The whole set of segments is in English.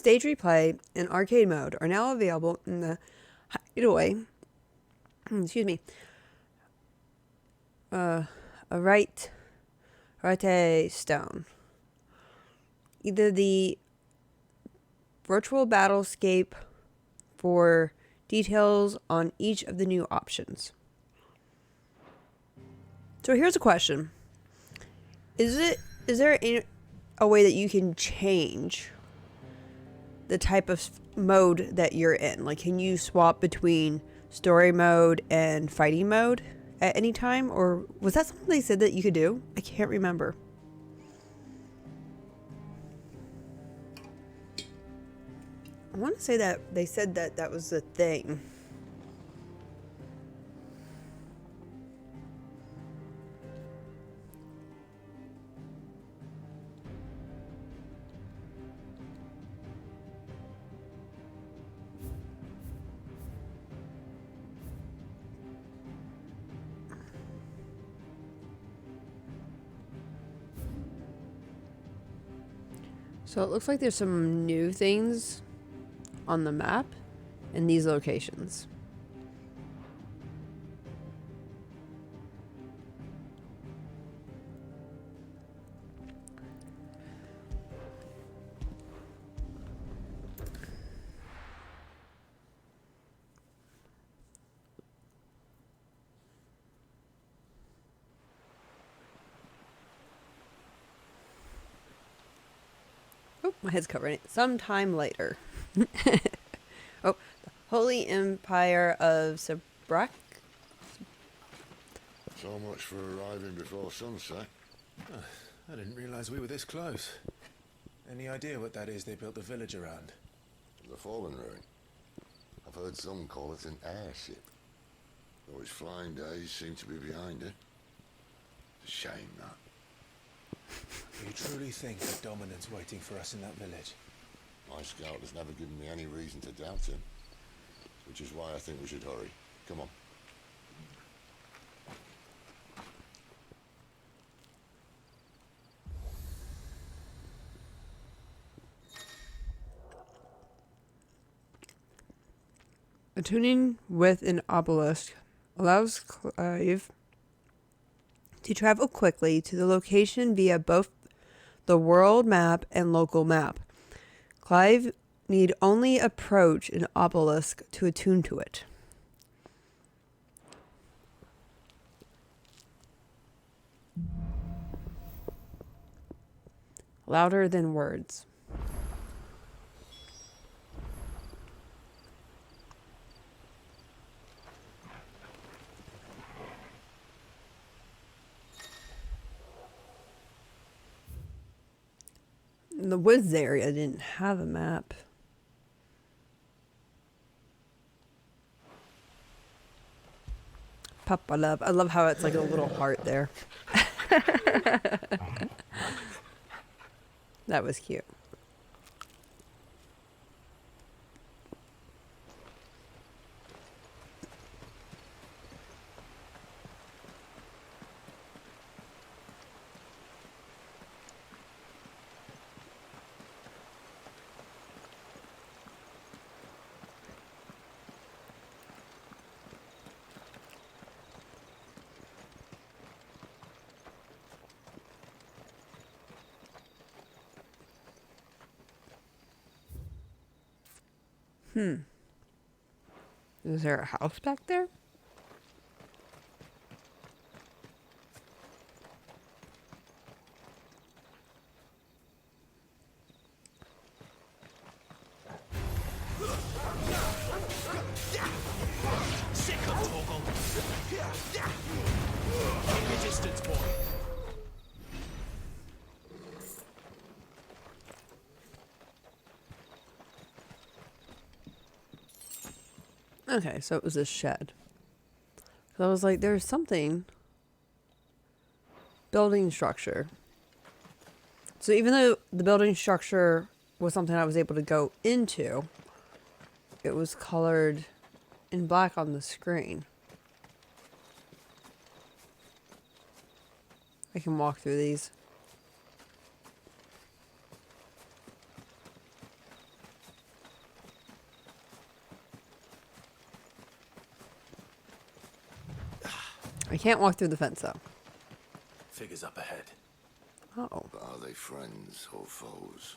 stage replay and arcade mode are now available in the hideaway. Excuse me. A right stone. Either the virtual battlescape for details on each of the new options. So here's a question. Is there a way that you can change the type of mode that you're in? Like, can you swap between story mode and fighting mode at any time? Or was that something they said that you could do? I can't remember. I want to say that they said that that was the thing. So it looks like there's some new things on the map in these locations. Oh, my head's covering it. Sometime later. Oh, the Holy Empire of Sabrak. So much for arriving before sunset. I didn't realize we were this close. Any idea what that is they built the village around? The fallen ruin. I've heard some call it an airship. Though its flying days seem to be behind it. It's a shame, that. You truly think that Dominant's waiting for us in that village? My scout has never given me any reason to doubt him. Which is why I think we should hurry. Come on. Attuning with an obelisk allows Clive to travel quickly to the location via both the world map and local map. Clive need only approach an obelisk to attune to it. Louder than words. The woods area didn't have a map. Papa love. I love how it's like a little heart there. That was cute. Is there a house back there? Sick of Toggle. Keep your distance, boy. Okay, so it was a shed. So I was like, there's something. Building structure. So even though the building structure was something I was able to go into, it was colored in black on the screen. I can walk through these. can't walk through the fence though. Figures up ahead. Oh. But are they friends or foes?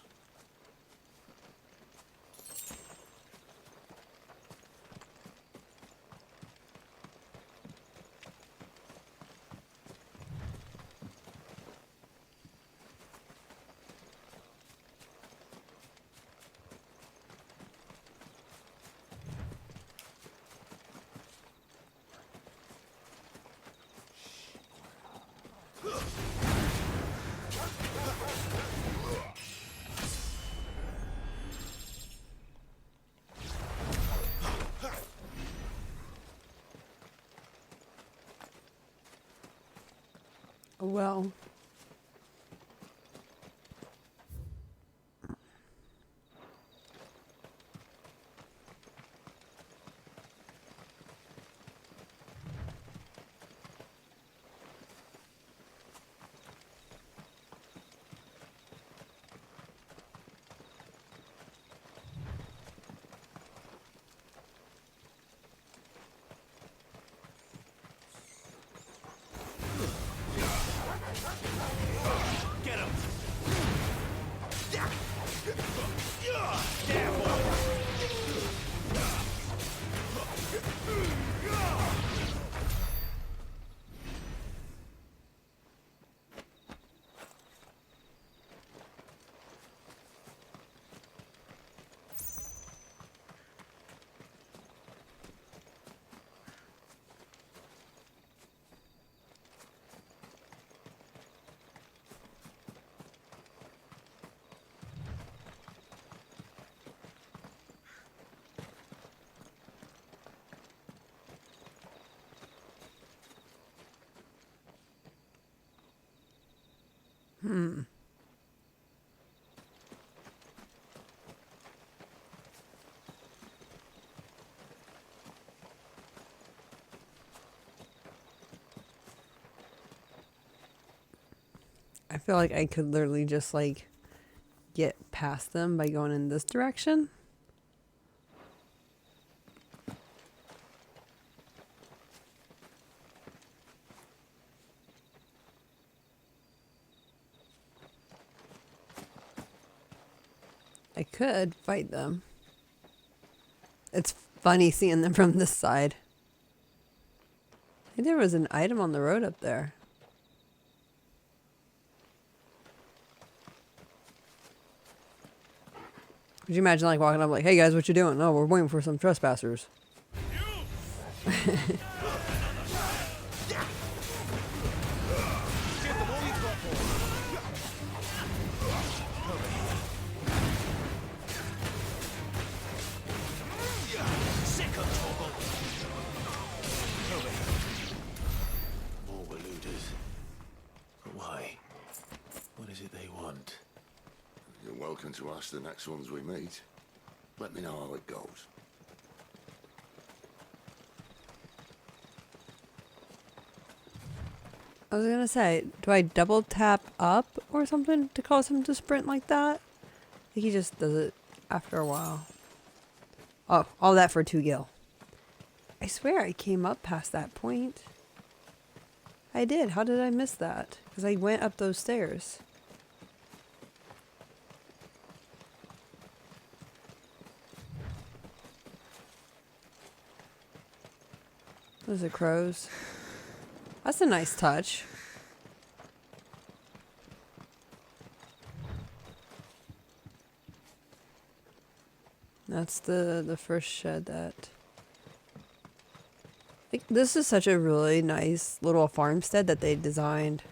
Well. Get him! I feel like I could literally just like get past them by going in this direction. I could fight them. It's funny seeing them from this side. I think there was an item on the road up there. Could you imagine like walking up like, hey guys, what you doing? Oh, we're waiting for some trespassers. Sick of Toggle! More eluders. But why? What is it they want? You're welcome to ask the next ones we meet. Let me know how it goes. I was gonna say, do I double tap up or something to cause him to sprint like that? I think he just does it after a while. Oh, all that for 2 gil. I swear I came up past that point. I did. How did I miss that? Because I went up those stairs. Those are crows. That's a nice touch. That's the first shed that... Like, this is such a really nice little farmstead that they designed.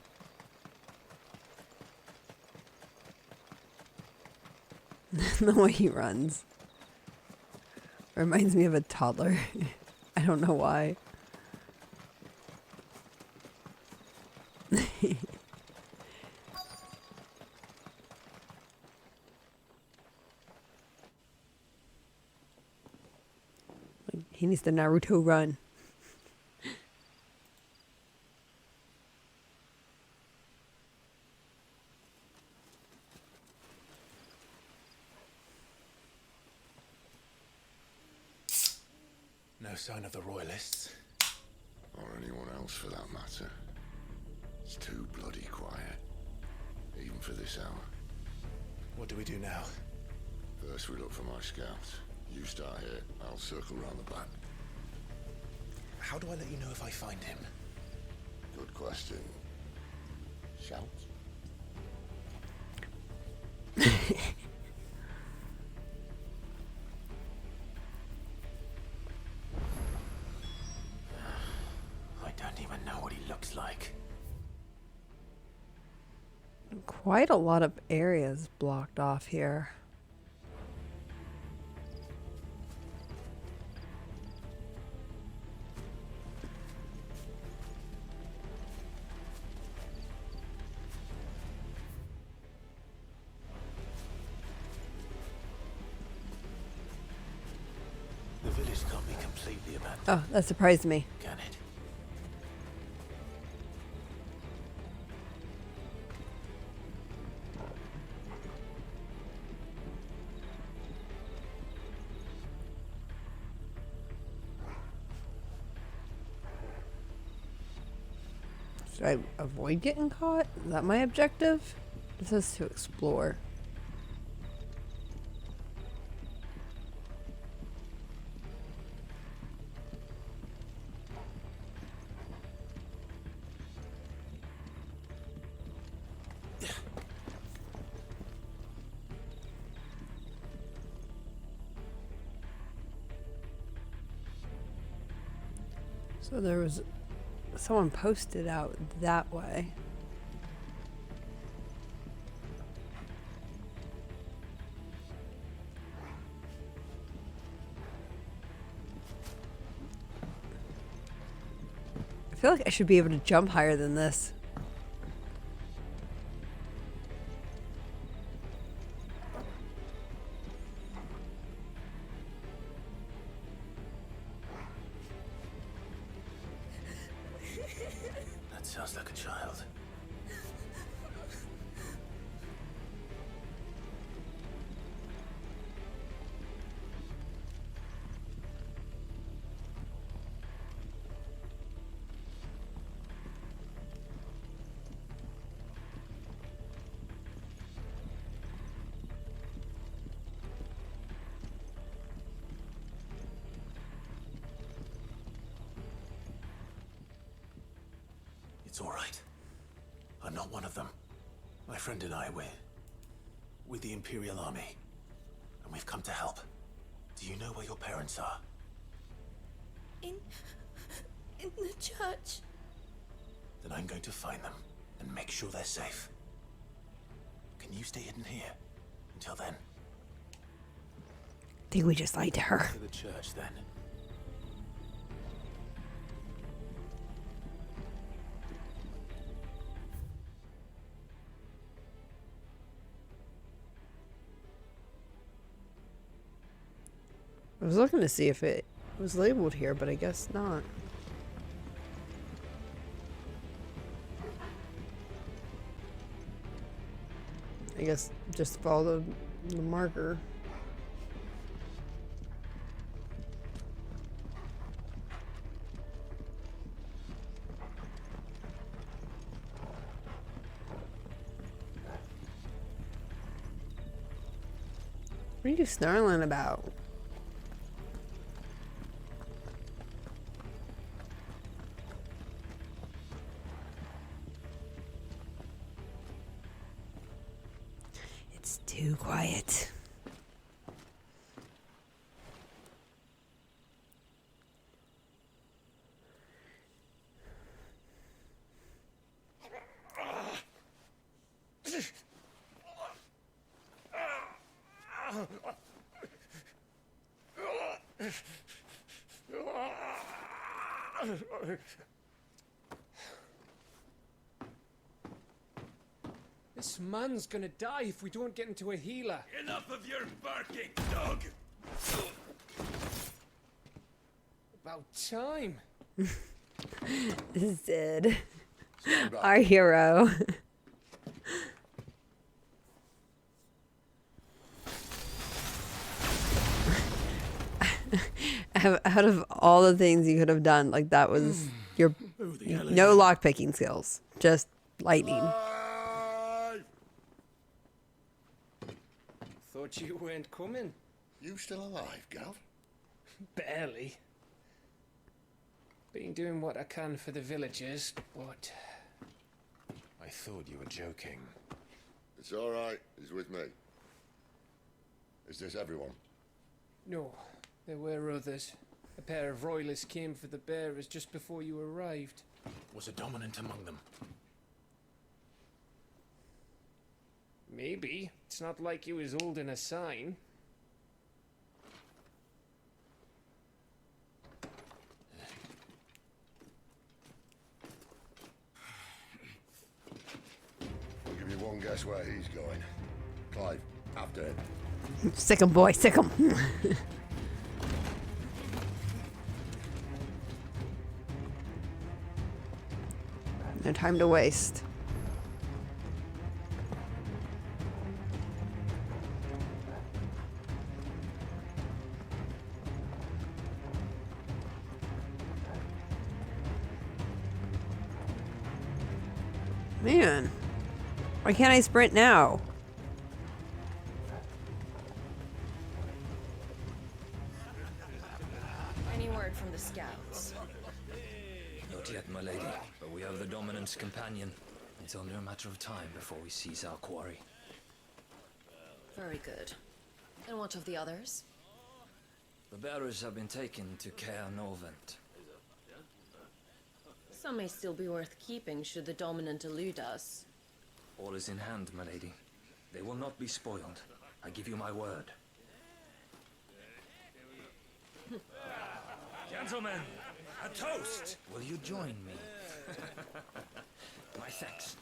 The way he runs. Reminds me of a toddler. I don't know why. He needs the Naruto run. No sign of the royalists. Or anyone else for that matter. It's too bloody quiet. Even for this hour. What do we do now? First we look for my scouts. You start here, I'll circle round the back. How do I let you know if I find him? Good question. Shout? I don't even know what he looks like. Quite a lot of areas blocked off here. The village can't be completely abandoned, Oh, that surprised me. can it? Should I avoid getting caught? Is that my objective? This is to explore. So there was someone posted out that way. I feel like I should be able to jump higher than this. That sounds like a child. It's all right. I'm not one of them. My friend and I, we're with the Imperial Army. And we've come to help. Do you know where your parents are? In the church. Then I'm going to find them and make sure they're safe. Can you stay hidden here until then? I think we just lied to her. To the church, then. I was looking to see if it was labeled here, but I guess not. I guess just follow the marker. What are you snarling about? It's too quiet. This man's gonna die if we don't get into a healer. Enough of your barking, dog! About time. Zed, Stand back. our hero. Out of all the things you could have done, like that was Your Who the hell are no you? lockpicking skills, just lightning. Clive! Thought you weren't coming. You still alive, Gav? Barely. Been doing what I can for the villagers, but I thought you were joking. It's all right. He's with me. Is this everyone? no, there were others. A pair of royalists came for the bearers just before you arrived. Was a dominant among them? Maybe. It's not like he was holding a sign. I'll give you one guess where he's going. Clive, after him. Sick 'em, boy, sick 'em. No time to waste. Man, why can't I sprint now? Any word from the scouts? Not yet, my lady, but we have the dominant's companion. It's only a matter of time before we seize our quarry. Very good. And what of the others? The bearers have been taken to Caer Novent. Some may still be worth keeping should the dominant elude us. All is in hand, my lady. They will not be spoiled. I give you my word. Gentlemen, a toast! Will you join me? My thanks.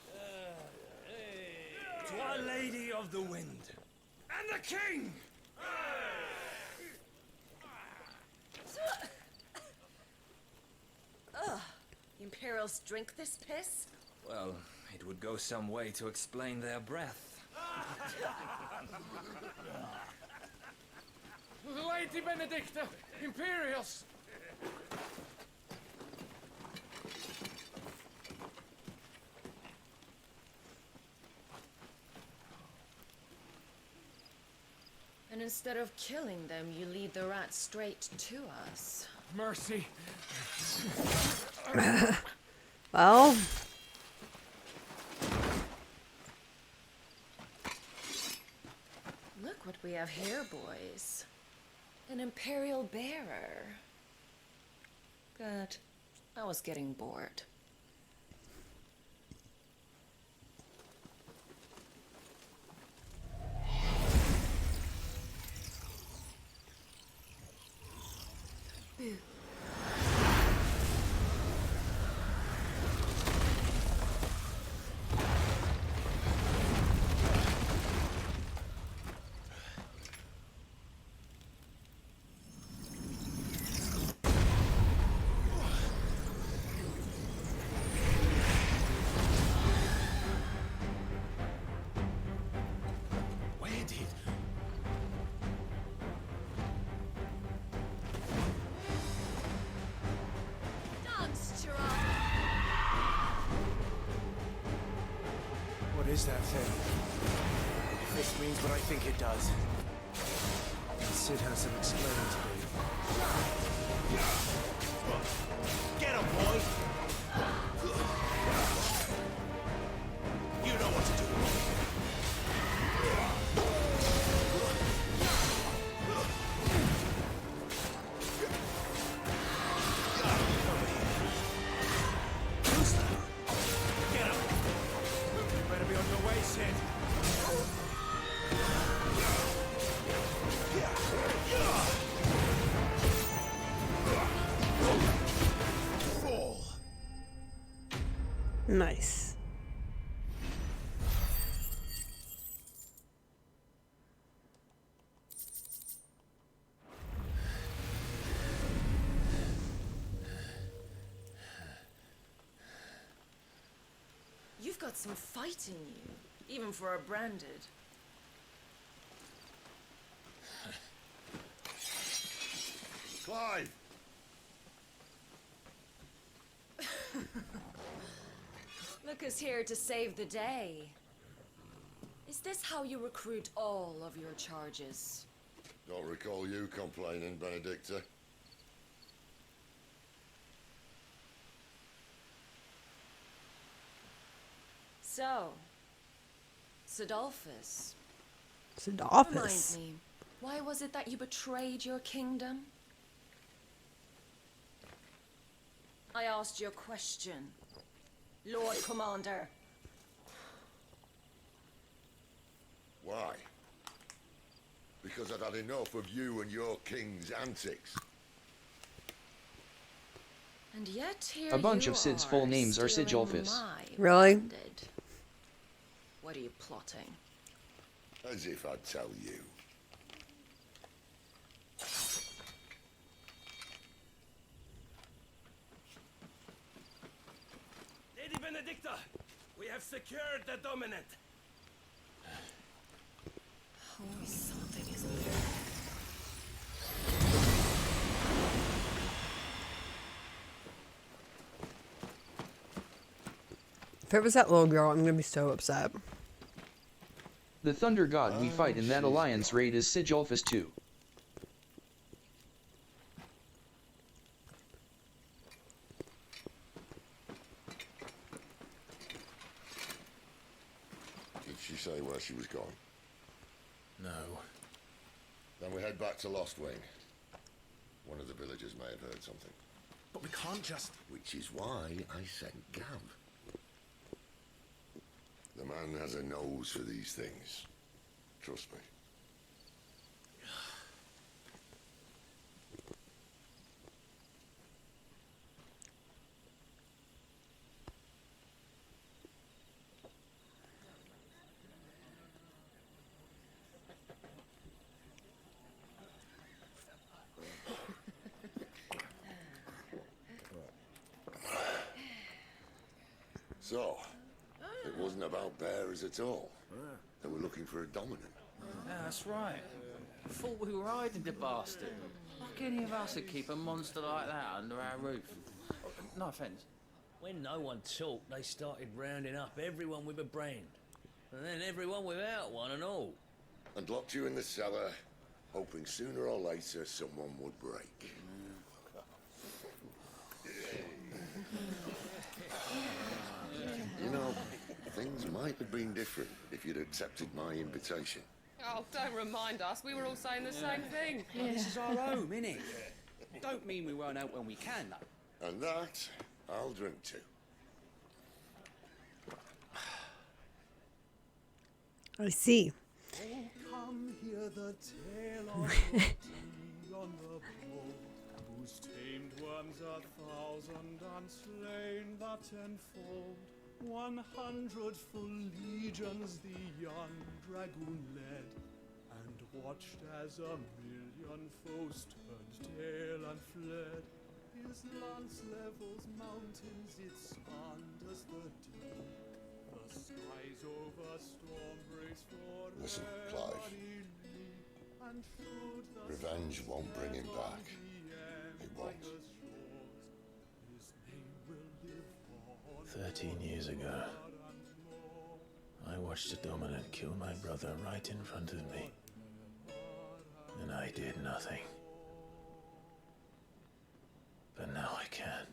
To Our Lady of the Wind. And the King! Imperials drink this piss? Well, it would go some way to explain their breath. Lady Benedicta! Imperials! And instead of killing them, you lead the rats straight to us. Mercy. Well, Look what we have here, boys. An Imperial bearer. Good. I was getting bored. Where did? What is that thing? If this means what I think it does, Sid has some explaining to do. Get him, boy! You know what to do. Get him! You better be on your way, Sid. Fall. nice. You've got some fight in you, even for a branded. Clive! Look who's here to save the day. Is this how you recruit all of your charges? Don't recall you complaining, Benedicta. So, Sidolphus. Sidolphus. Remind me, why was it that you betrayed your kingdom? I asked you a question, Lord Commander. Why? Because I'd had enough of you and your king's antics. And yet here A bunch you of Sid's are, full names are stealing Sidolphus. my Really? banded. What are you plotting? As if I'd tell you. Lady Benedicta, we have secured the dominant. Oh, something is here. If it was that little girl, I'm gonna be so upset. The Thunder God we fight in that alliance raid is Sidolphus too. Did she say where she was going? No. Then we head back to Lost Wing. One of the villagers may have heard something. But we can't just... Which is why I sent Gav. The man has a nose for these things. Trust me. So, it wasn't about bearers at all. They were looking for a dominant. Yeah, that's right. I thought we were hiding the bastard. Like any of us would keep a monster like that under our roof. No offence. When no one talked, they started rounding up everyone with a brand. And then everyone without one and all. And locked you in the cellar, hoping sooner or later someone would break. You know, things might have been different if you'd accepted my invitation. Oh, don't remind us. We were all saying the same thing. Well, this is our home, innit? Don't mean we won't out when we can, though. And that, I'll drink to. I see. Come hear the tale of the tea on the board, whose tamed worms 1,000 and slain the tenfold. 100 full legions the young dragoon led, and watched as 1,000,000 foes turned tail and fled. His lance levels mountains, it spanned as the deep. The skies over storm breaks for Listen, Clive. and should the Revenge won't bring him back. It won't. 13 years ago, I watched a dominant kill my brother right in front of me. And I did nothing. But now I can.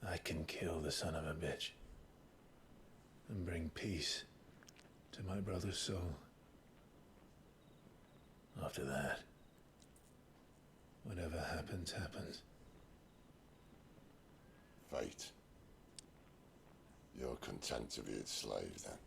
I can kill the son of a bitch and bring peace to my brother's soul. After that, whatever happens, happens. Fate. You're content to be its slave, then?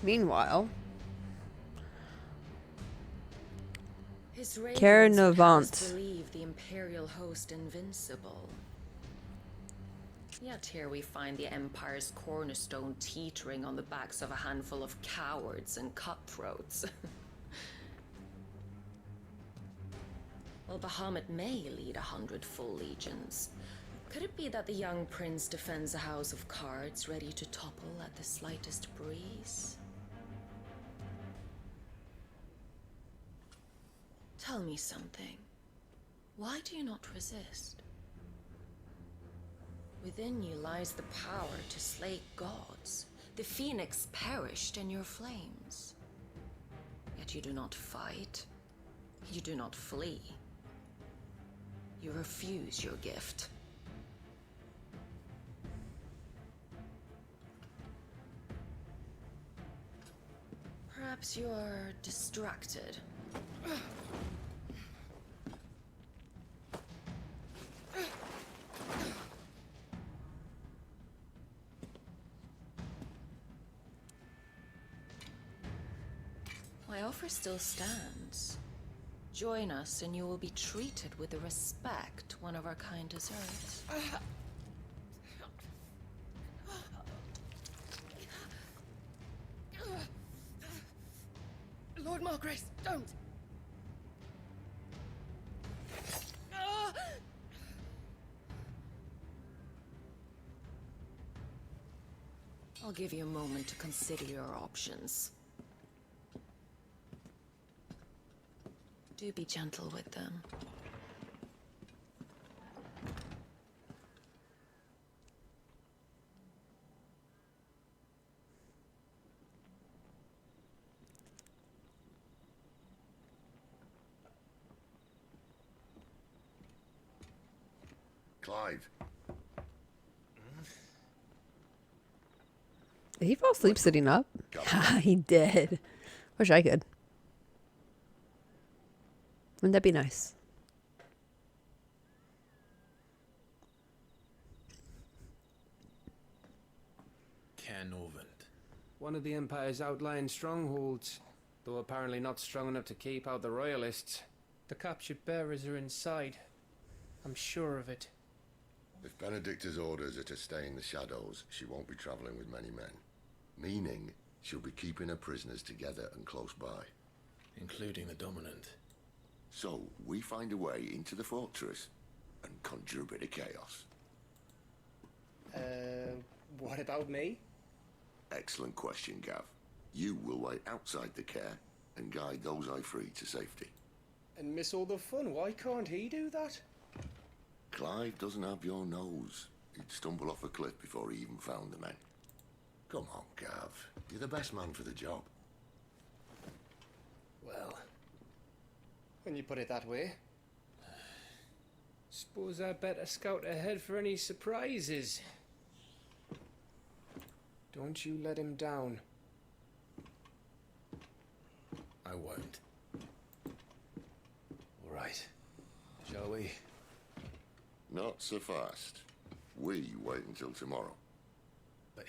Meanwhile, His Cara ravens would have us Novant. believe the Imperial host invincible. Yet here we find the Empire's cornerstone teetering on the backs of a handful of cowards and cutthroats. Well, Bahamut may lead 100 full legions. Could it be that the young prince defends a house of cards ready to topple at the slightest breeze? Tell me something. Why do you not resist? Within you lies the power to slay gods. The phoenix perished in your flames. Yet you do not fight. You do not flee. You refuse your gift. Perhaps you are distracted. My offer still stands. Join us and you will be treated with the respect one of our kind deserves. Lord Margrace, don't! I'll give you a moment to consider your options. Do be gentle with them. Clive. Did he fall asleep sitting up? He did. Wish I could. Wouldn't that be nice? Cairnorvant. One of the Empire's outlying strongholds, though apparently not strong enough to keep out the Royalists. The captured bearers are inside. I'm sure of it. If Benedicta's orders are to stay in the shadows, she won't be travelling with many men. Meaning, she'll be keeping her prisoners together and close by. Including the Dominant. So, we find a way into the fortress and conjure a bit of chaos. What about me? Excellent question, Gav. You will wait outside the care and guide those I free to safety. And miss all the fun. Why can't he do that? Clive doesn't have your nose. He'd stumble off a cliff before he even found the men. Come on, Gav. You're the best man for the job. Well, when you put it that way. Suppose I better scout ahead for any surprises. Don't you let him down. I won't. All right. Shall we? Not so fast. We wait until tomorrow. But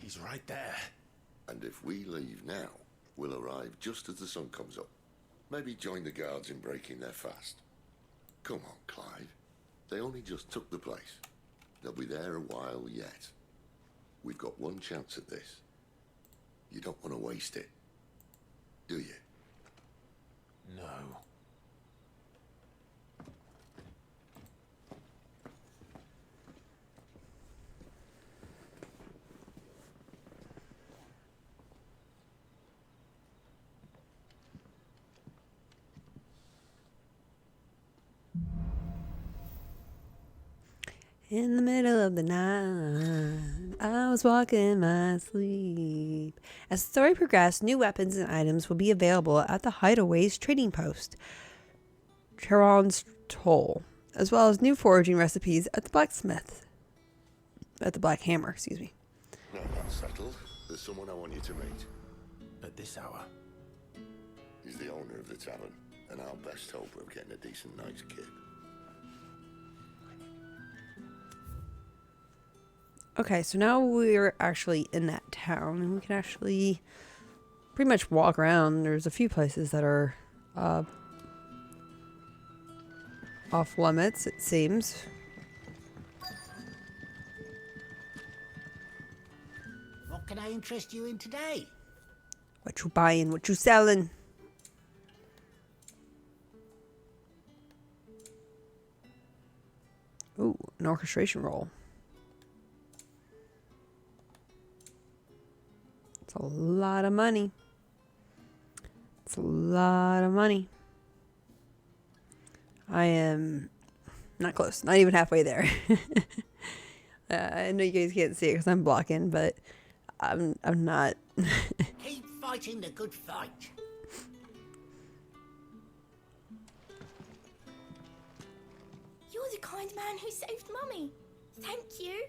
he's right there. And if we leave now, we'll arrive just as the sun comes up. Maybe join the guards in breaking their fast. Come on, Clive. They only just took the place. They'll be there a while yet. We've got one chance at this. You don't want to waste it, do you? No. In the middle of the night, I was walking in my sleep. As the story progressed, new weapons and items will be available at the Hideaway's trading post, Charon's Toll, as well as new foraging recipes at the blacksmith. At the Black Hammer, excuse me. Now that's settled. There's someone I want you to meet. At this hour? He's the owner of the tavern, and our best hope of getting a decent night's kip. Okay, so now we're actually in that town, and we can actually pretty much walk around. There's a few places that are off limits, it seems. What can I interest you in today? What you buying? What you selling? Ooh, an orchestration roll. It's a lot of money. It's a lot of money. I am not close. Not even halfway there. I know you guys can't see it because I'm blocking, but I'm not. Keep fighting the good fight. You're the kind man who saved Mummy. Thank you.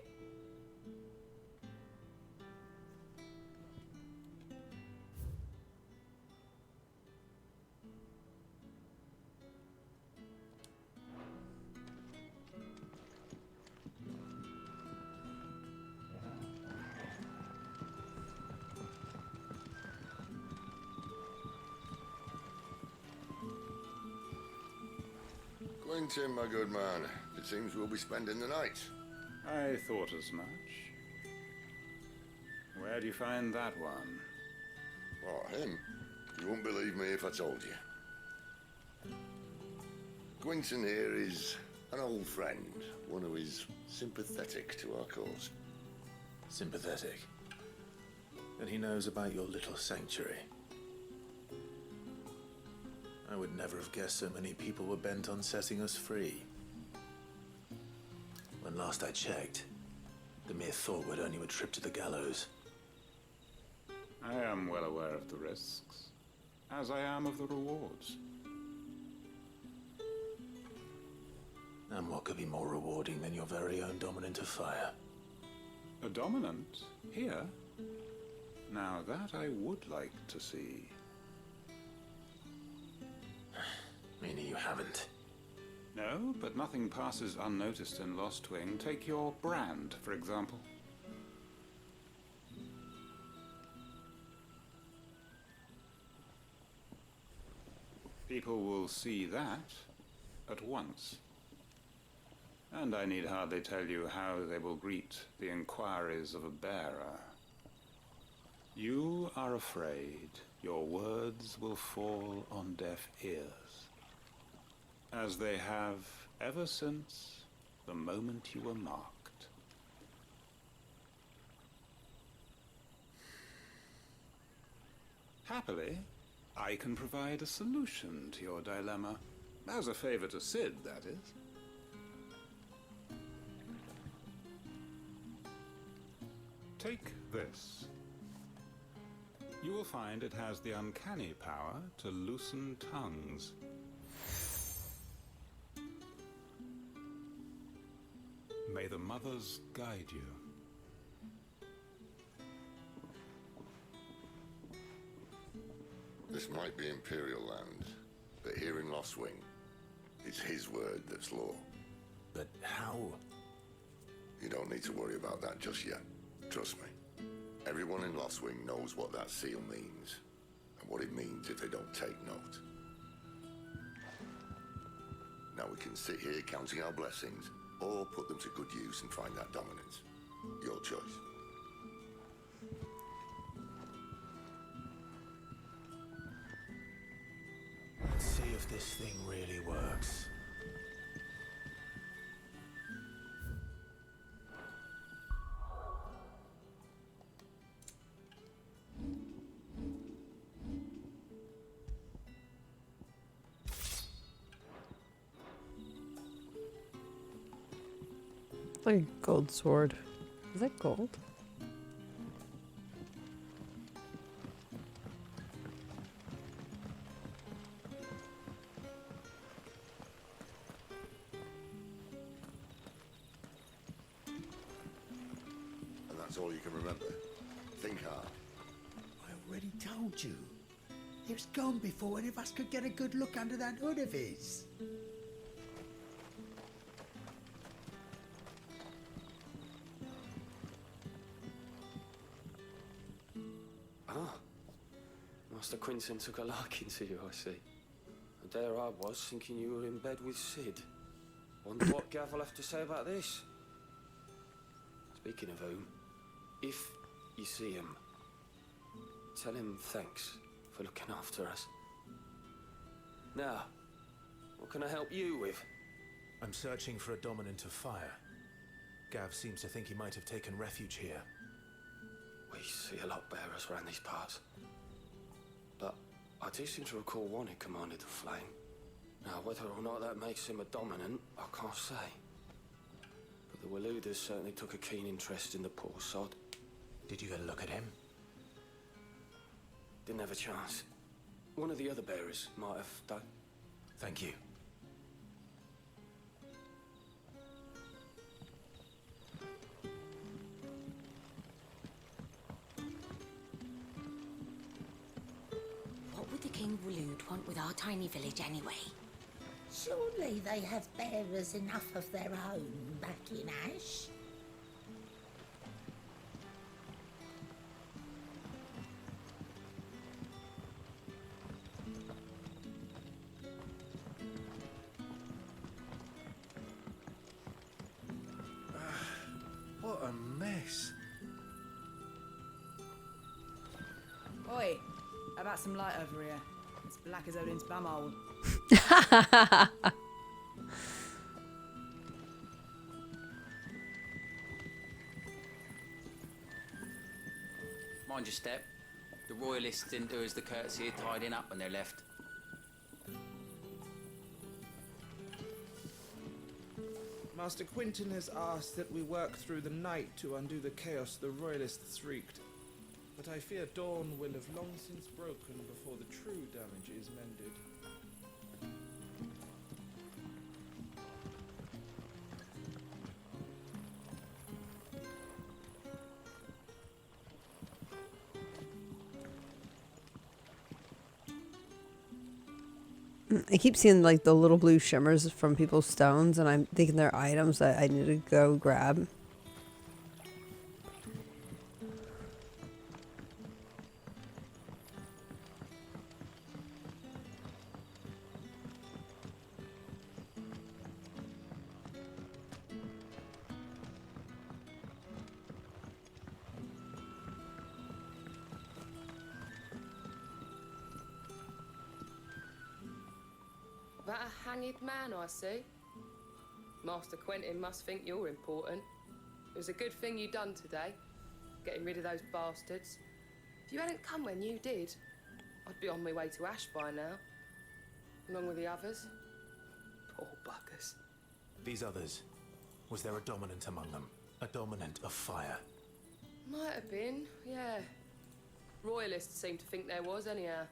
Quentin, my good man, it seems we'll be spending the night. I thought as much. Where do you find that one? What, him? You wouldn't believe me if I told you. Quentin here is an old friend, one who is sympathetic to our cause. Sympathetic? And he knows about your little sanctuary. I would never have guessed so many people were bent on setting us free. When last I checked, the mere thought would earn you a trip to the gallows. I am well aware of the risks, as I am of the rewards. And what could be more rewarding than your very own dominant of fire? A dominant? Here? Now that I would like to see. Meaning you haven't? No, but nothing passes unnoticed in Lostwing. Take your brand, for example. People will see that at once. And I need hardly tell you how they will greet the inquiries of a bearer. You are afraid your words will fall on deaf ears, as they have ever since the moment you were marked. Happily, I can provide a solution to your dilemma. As a favor to Sid, that is. Take this. You will find it has the uncanny power to loosen tongues. May the mothers guide you. This might be Imperial land, but here in Lostwing, it's his word that's law. But how? You don't need to worry about that just yet. Trust me. Everyone in Lostwing knows what that seal means, and what it means if they don't take note. Now we can sit here counting our blessings, or put them to good use and find that dominance. Your choice. Let's see if this thing really works. It's like a gold sword. Is that gold? And that's all you can remember. Think hard. I already told you. It was gone before any of us could get a good look under that hood of his. Master Quinton took a liking to you, I see. And there I was, thinking you were in bed with Sid. Wonder what Gav will have to say about this. Speaking of whom, if you see him, tell him thanks for looking after us. Now, what can I help you with? I'm searching for a dominant of fire. Gav seems to think he might have taken refuge here. We see a lot bearers around these parts. But I do seem to recall one who commanded the flame. Now, whether or not that makes him a dominant, I can't say. But the Waluders certainly took a keen interest in the poor sod. Did you get a look at him? Didn't have a chance. One of the other bearers might have done. Thank you. What would the King Walud want with our tiny village anyway? Surely they have bearers enough of their own back in Ash. What a mess. Oi, how about some light over here? It's black as Odin's bumhole. Mind your step. The royalists didn't do us the courtesy of tidying up when they left. Master Quinton has asked that we work through the night to undo the chaos the royalists wreaked. But I fear dawn will have long since broken before the true damage is mended. I keep seeing like the little blue shimmers from people's stones, and I'm thinking they're items that I need to go grab. That a hanged man, I see. Master Quentin must think you're important. It was a good thing you done today, getting rid of those bastards. If you hadn't come when you did, I'd be on my way to Ash by now, along with the others. Poor buggers. These others, was there a dominant among them? A dominant of fire? Might have been, yeah. Royalists seem to think there was, anyhow.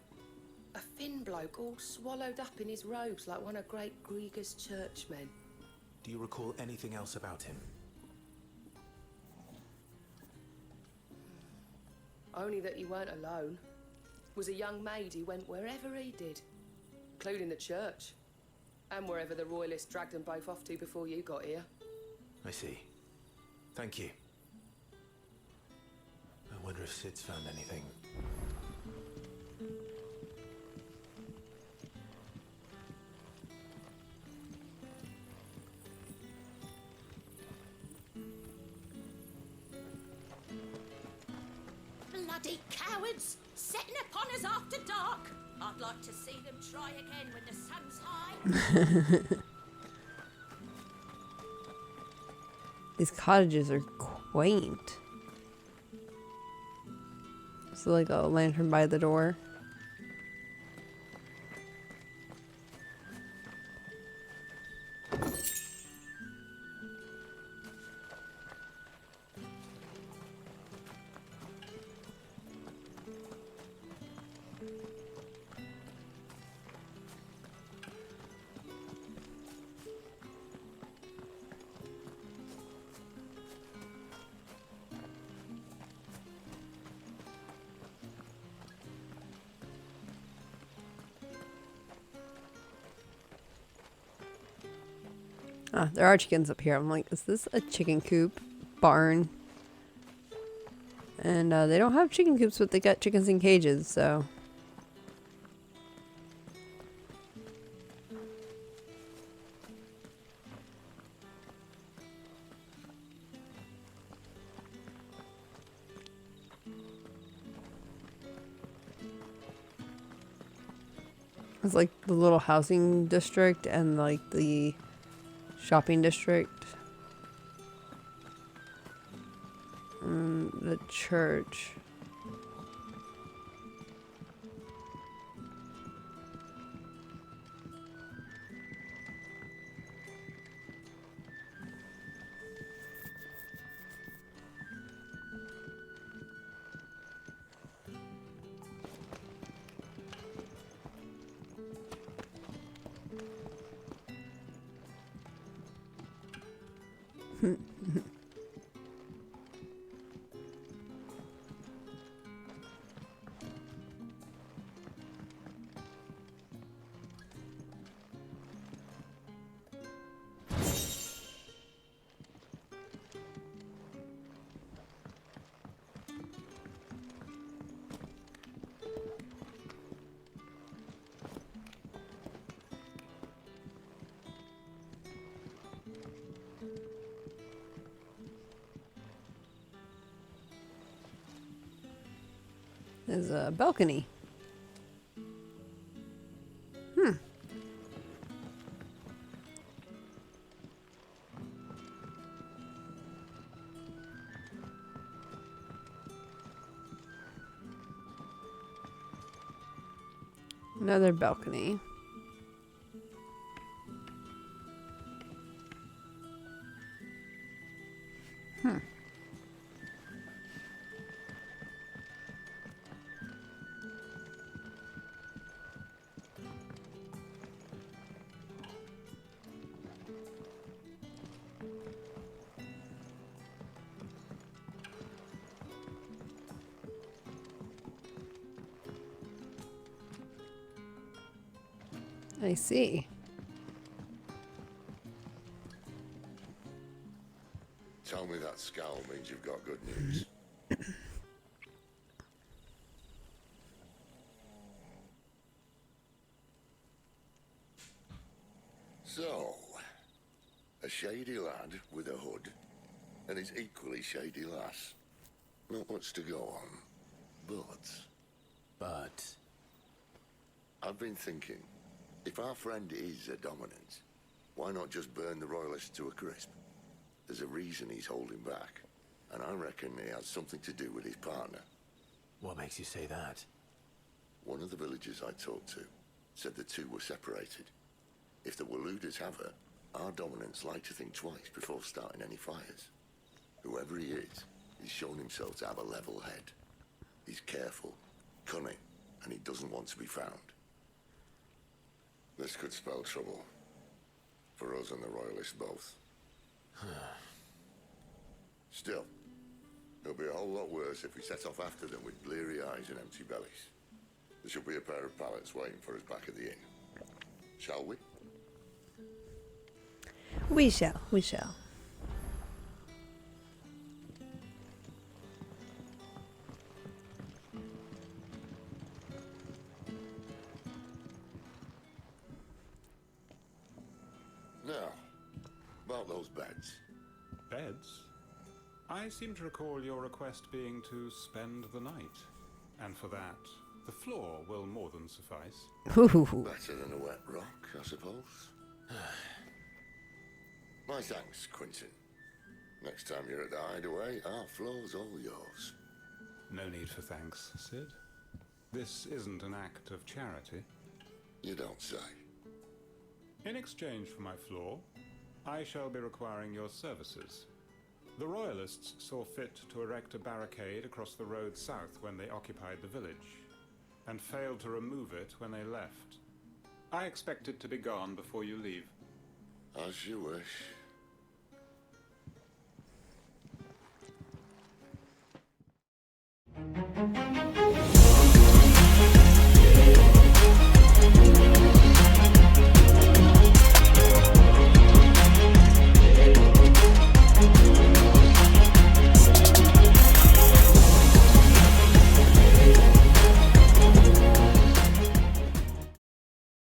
A thin bloke all swallowed up in his robes like one of Great Gregor's churchmen. Do you recall anything else about him? Only that he weren't alone. Was a young maid who went wherever he did, including the church, and wherever the royalists dragged them both off to before you got here. I see. Thank you. I wonder if Sid's found anything. Bloody cowards! Setting upon us after dark! I'd like to see them try again when the sun's high. These cottages are quaint. It's like a lantern by the door. Ah, there are chickens up here. I'm like, is this a chicken coop? Barn? And they don't have chicken coops, but they got chickens in cages, so. It's like the little housing district and like the Shopping district. The church. There's a balcony. Another balcony. I see. Tell me that scowl means you've got good news. So, a shady lad with a hood, and his equally shady lass. Not much to go on, but... I've been thinking, if our friend is a dominant, why not just burn the royalists to a crisp? There's a reason he's holding back, and I reckon he has something to do with his partner. What makes you say that? One of the villagers I talked to said the two were separated. If the Waluders have her, our dominants like to think twice before starting any fires. Whoever he is, he's shown himself to have a level head. He's careful, cunning, and he doesn't want to be found. This could spell trouble. For us and the Royalists both. Still, it'll be a whole lot worse if we set off after them with bleary eyes and empty bellies. There should be a pair of pallets waiting for us back at the inn. Shall we? We shall, we shall. Now, about those beds. Beds? I seem to recall your request being to spend the night. And for that, the floor will more than suffice. Better than a wet rock, I suppose. My thanks, Quentin. Next time you're at the hideaway, our floor's all yours. No need for thanks, Sid. This isn't an act of charity. You don't say. In exchange for my floor, I shall be requiring your services. The Royalists saw fit to erect a barricade across the road south when they occupied the village, and failed to remove it when they left. I expect it to be gone before you leave. As you wish.